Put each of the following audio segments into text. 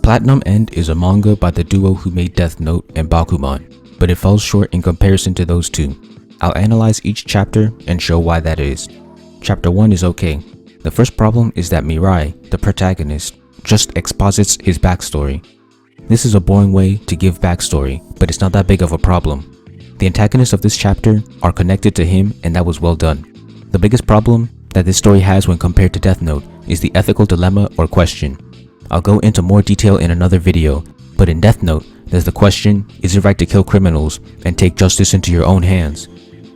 Platinum End is a manga by the duo who made Death Note and Bakuman, but it falls short in comparison to those two. I'll analyze each chapter and show why that is. Chapter 1 is okay. The first problem is that Mirai, the protagonist, just exposits his backstory. This is a boring way to give backstory, but it's not that big of a problem. The antagonists of this chapter are connected to him, and that was well done. The biggest problem that this story has when compared to Death Note is the ethical dilemma or question. I'll go into more detail in another video, but in Death Note, there's the question, is it right to kill criminals and take justice into your own hands?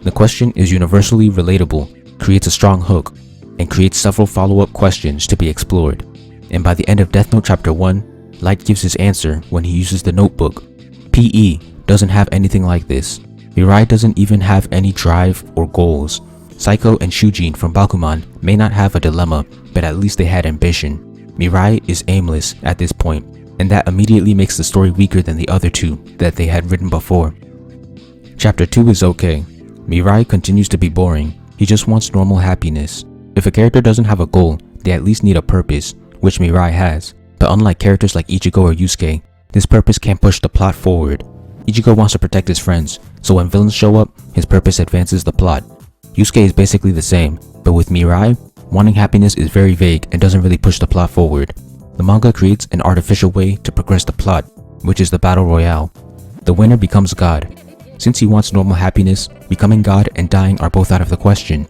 The question is universally relatable, creates a strong hook, and creates several follow-up questions to be explored. And by the end of Death Note Chapter 1, Light gives his answer when he uses the notebook. PE doesn't have anything like this. Mirai doesn't even have any drive or goals. Saiko and Shujin from Bakuman may not have a dilemma, but at least they had ambition. Mirai is aimless at this point, and that immediately makes the story weaker than the other two that they had written before. Chapter 2 is okay. Mirai continues to be boring. He just wants normal happiness. If a character doesn't have a goal, they at least need a purpose, which Mirai has. But unlike characters like Ichigo or Yusuke, this purpose can't push the plot forward. Ichigo wants to protect his friends, so when villains show up, his purpose advances the plot. Yusuke is basically the same, but with Mirai, wanting happiness is very vague and doesn't really push the plot forward. The manga creates an artificial way to progress the plot, which is the battle royale. The winner becomes God. Since he wants normal happiness, becoming God and dying are both out of the question.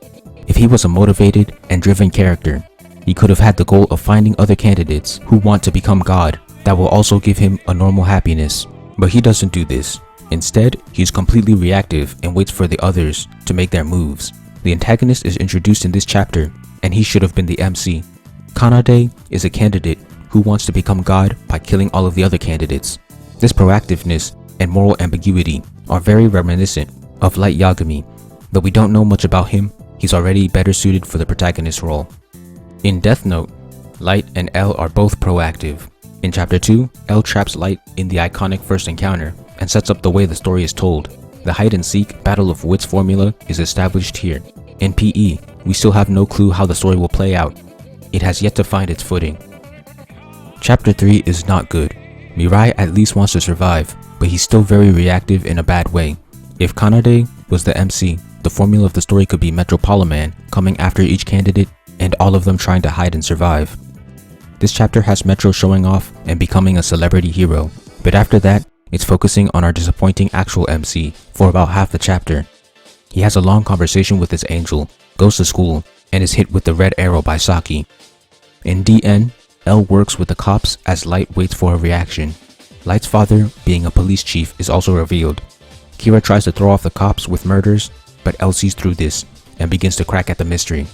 If he was a motivated and driven character, he could have had the goal of finding other candidates who want to become God that will also give him a normal happiness. But he doesn't do this. Instead, he's completely reactive and waits for the others to make their moves. The antagonist is introduced in this chapter, and he should have been the MC. Kanade is a candidate who wants to become God by killing all of the other candidates. This proactiveness and moral ambiguity are very reminiscent of Light Yagami. Though we don't know much about him, he's already better suited for the protagonist role. In Death Note, Light and L are both proactive. In Chapter 2, L traps Light in the iconic first encounter and sets up the way the story is told. The hide-and-seek Battle of Wits formula is established here. In PE, we still have no clue how the story will play out. It has yet to find its footing. Chapter 3 is not good. Mirai at least wants to survive, but he's still very reactive in a bad way. If Kanade was the MC, the formula of the story could be Metropoliman coming after each candidate and all of them trying to hide and survive. This chapter has Metro showing off and becoming a celebrity hero, but after that, it's focusing on our disappointing actual MC for about half the chapter. He has a long conversation with his angel, goes to school, and is hit with the red arrow by Saki. In DN, L works with the cops as Light waits for a reaction. Light's father, being a police chief, is also revealed. Kira tries to throw off the cops with murders, but L sees through this and begins to crack at the mystery.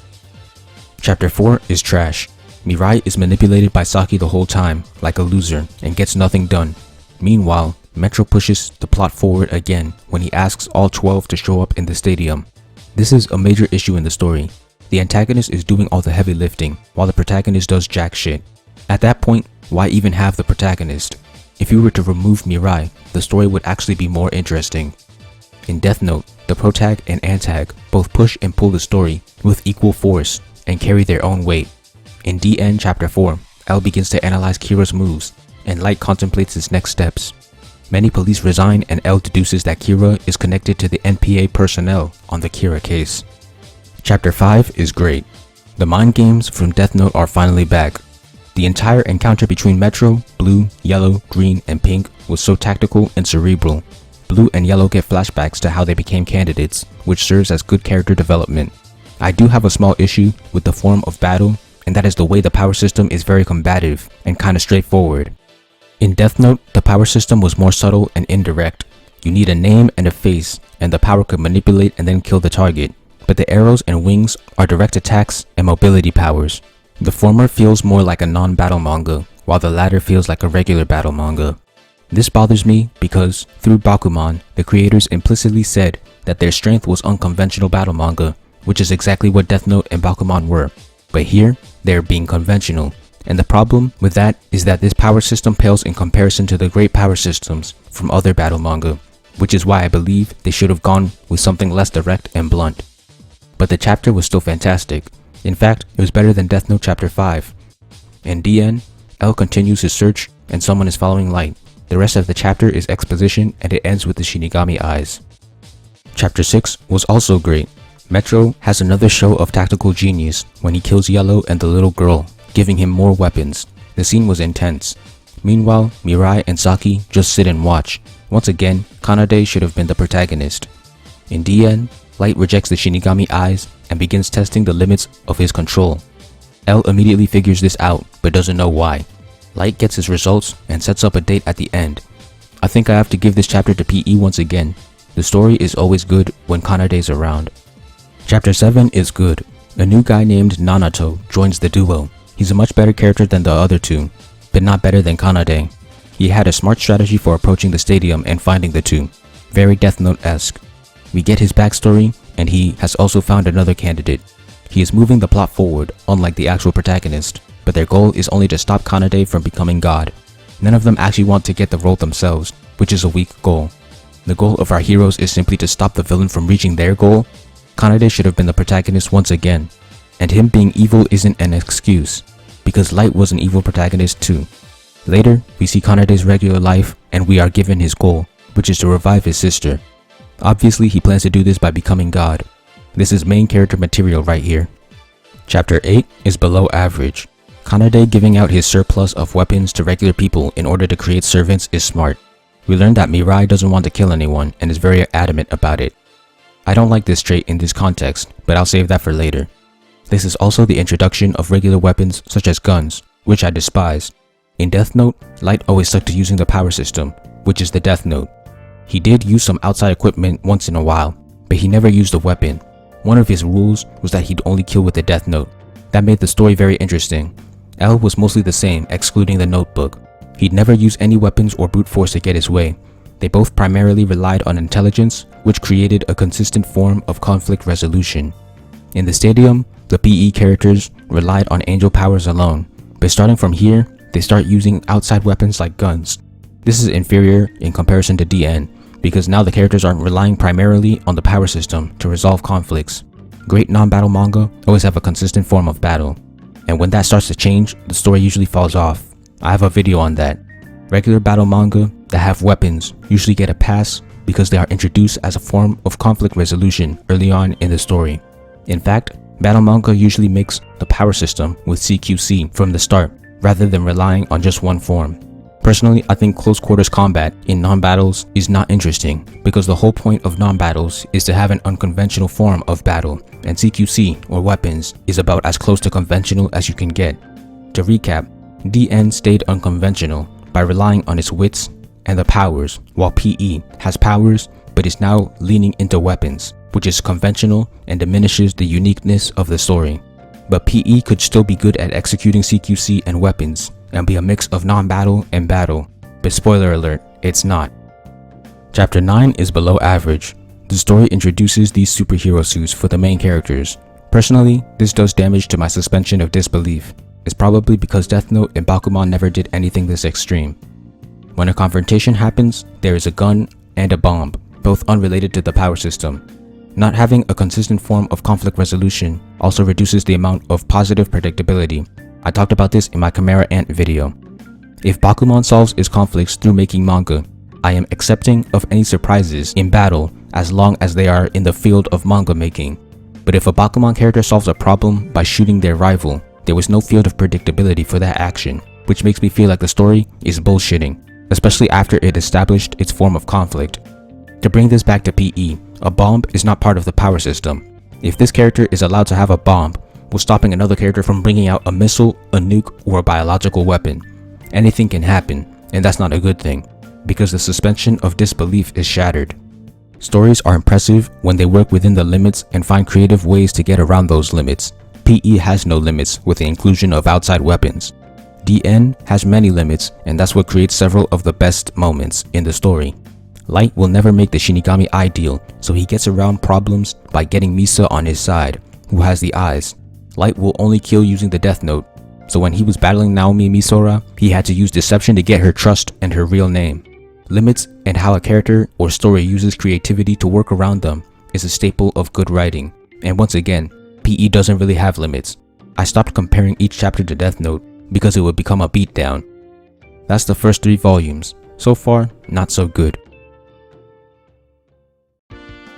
Chapter 4 is trash. Mirai is manipulated by Saki the whole time, like a loser, and gets nothing done. Meanwhile, Metro pushes the plot forward again when he asks all 12 to show up in the stadium. This is a major issue in the story. The antagonist is doing all the heavy lifting, while the protagonist does jack shit. At that point, why even have the protagonist? If you were to remove Mirai, the story would actually be more interesting. In Death Note, the protag and antag both push and pull the story with equal force and carry their own weight. In DN Chapter 4, L begins to analyze Kira's moves, and Light contemplates his next steps. Many police resign and L deduces that Kira is connected to the NPA personnel on the Kira case. Chapter 5 is great. The mind games from Death Note are finally back. The entire encounter between Metro, Blue, Yellow, Green, and Pink was so tactical and cerebral. Blue and Yellow get flashbacks to how they became candidates, which serves as good character development. I do have a small issue with the form of battle, and that is the way the power system is very combative and kinda straightforward. In Death Note, the power system was more subtle and indirect. You need a name and a face, and the power could manipulate and then kill the target. But the arrows and wings are direct attacks and mobility powers. The former feels more like a non-battle manga, while the latter feels like a regular battle manga. This bothers me because, through Bakuman, the creators implicitly said that their strength was unconventional battle manga, which is exactly what Death Note and Bakuman were. But here, they are being conventional. And the problem with that is that this power system pales in comparison to the great power systems from other battle manga, which is why I believe they should have gone with something less direct and blunt. But the chapter was still fantastic. In fact, it was better than Death Note Chapter 5. In DN, L continues his search and someone is following Light. The rest of the chapter is exposition and it ends with the Shinigami eyes. Chapter 6 was also great. Metro has another show of tactical genius when he kills Yellow and the little girl, giving him more weapons. The scene was intense. Meanwhile, Mirai and Saki just sit and watch. Once again, Kanade should have been the protagonist. In the end, Light rejects the Shinigami eyes and begins testing the limits of his control. L immediately figures this out, but doesn't know why. Light gets his results and sets up a date at the end. I think I have to give this chapter to PE once again. The story is always good when Kanade's around. Chapter 7 is good. A new guy named Nanato joins the duo. He's a much better character than the other two, but not better than Kanade. He had a smart strategy for approaching the stadium and finding the two. Very Death Note-esque. We get his backstory, and he has also found another candidate. He is moving the plot forward, unlike the actual protagonist, but their goal is only to stop Kanade from becoming God. None of them actually want to get the role themselves, which is a weak goal. The goal of our heroes is simply to stop the villain from reaching their goal. Kanade should have been the protagonist once again, and him being evil isn't an excuse, because Light was an evil protagonist too. Later, we see Kanade's regular life and we are given his goal, which is to revive his sister. Obviously, he plans to do this by becoming God. This is main character material right here. Chapter 8 is below average. Kanade giving out his surplus of weapons to regular people in order to create servants is smart. We learned that Mirai doesn't want to kill anyone and is very adamant about it. I don't like this trait in this context, but I'll save that for later. This is also the introduction of regular weapons such as guns, which I despise. In Death Note, Light always stuck to using the power system, which is the Death Note. He did use some outside equipment once in a while, but he never used a weapon. One of his rules was that he'd only kill with the Death Note. That made the story very interesting. L was mostly the same, excluding the notebook. He'd never use any weapons or brute force to get his way. They both primarily relied on intelligence, which created a consistent form of conflict resolution. In the stadium, the PE characters relied on angel powers alone, but starting from here, they start using outside weapons like guns. This is inferior in comparison to DN, because now the characters aren't relying primarily on the power system to resolve conflicts. Great non-battle manga always have a consistent form of battle, and when that starts to change, the story usually falls off. I have a video on that. Regular battle manga that have weapons usually get a pass because they are introduced as a form of conflict resolution early on in the story. In fact, battle manga usually makes the power system with CQC from the start, rather than relying on just one form. Personally, I think close quarters combat in non-battles is not interesting because the whole point of non-battles is to have an unconventional form of battle, and CQC, or weapons, is about as close to conventional as you can get. To recap, DN stayed unconventional by relying on its wits and the powers, while PE has powers but is now leaning into weapons, which is conventional and diminishes the uniqueness of the story. But PE could still be good at executing CQC and weapons, and be a mix of non-battle and battle, but spoiler alert, it's not. Chapter 9 is below average. The story introduces these superhero suits for the main characters. Personally, this does damage to my suspension of disbelief. It's probably because Death Note and Bakuman never did anything this extreme. When a confrontation happens, there is a gun and a bomb, both unrelated to the power system. Not having a consistent form of conflict resolution also reduces the amount of positive predictability. I talked about this in my Chimera Ant video. If Bakuman solves his conflicts through making manga, I am accepting of any surprises in battle as long as they are in the field of manga making. But if a Bakuman character solves a problem by shooting their rival, there was no field of predictability for that action, which makes me feel like the story is bullshitting, especially after it established its form of conflict. To bring this back to PE, a bomb is not part of the power system. If this character is allowed to have a bomb, while stopping another character from bringing out a missile, a nuke, or a biological weapon, anything can happen, and that's not a good thing, because the suspension of disbelief is shattered. Stories are impressive when they work within the limits and find creative ways to get around those limits. PE has no limits with the inclusion of outside weapons. DN has many limits, and that's what creates several of the best moments in the story. Light will never make the Shinigami ideal, so he gets around problems by getting Misa on his side, who has the eyes. Light will only kill using the Death Note, so when he was battling Naomi Misora, he had to use deception to get her trust and her real name. Limits and how a character or story uses creativity to work around them is a staple of good writing, and once again, PE doesn't really have limits. I stopped comparing each chapter to Death Note because it would become a beatdown. That's the first 3 volumes. So far, not so good.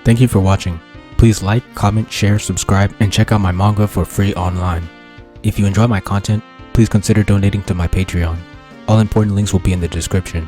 Thank you for watching. Please like, comment, share, subscribe, and check out my manga for free online. If you enjoy my content, please consider donating to my Patreon. All important links will be in the description.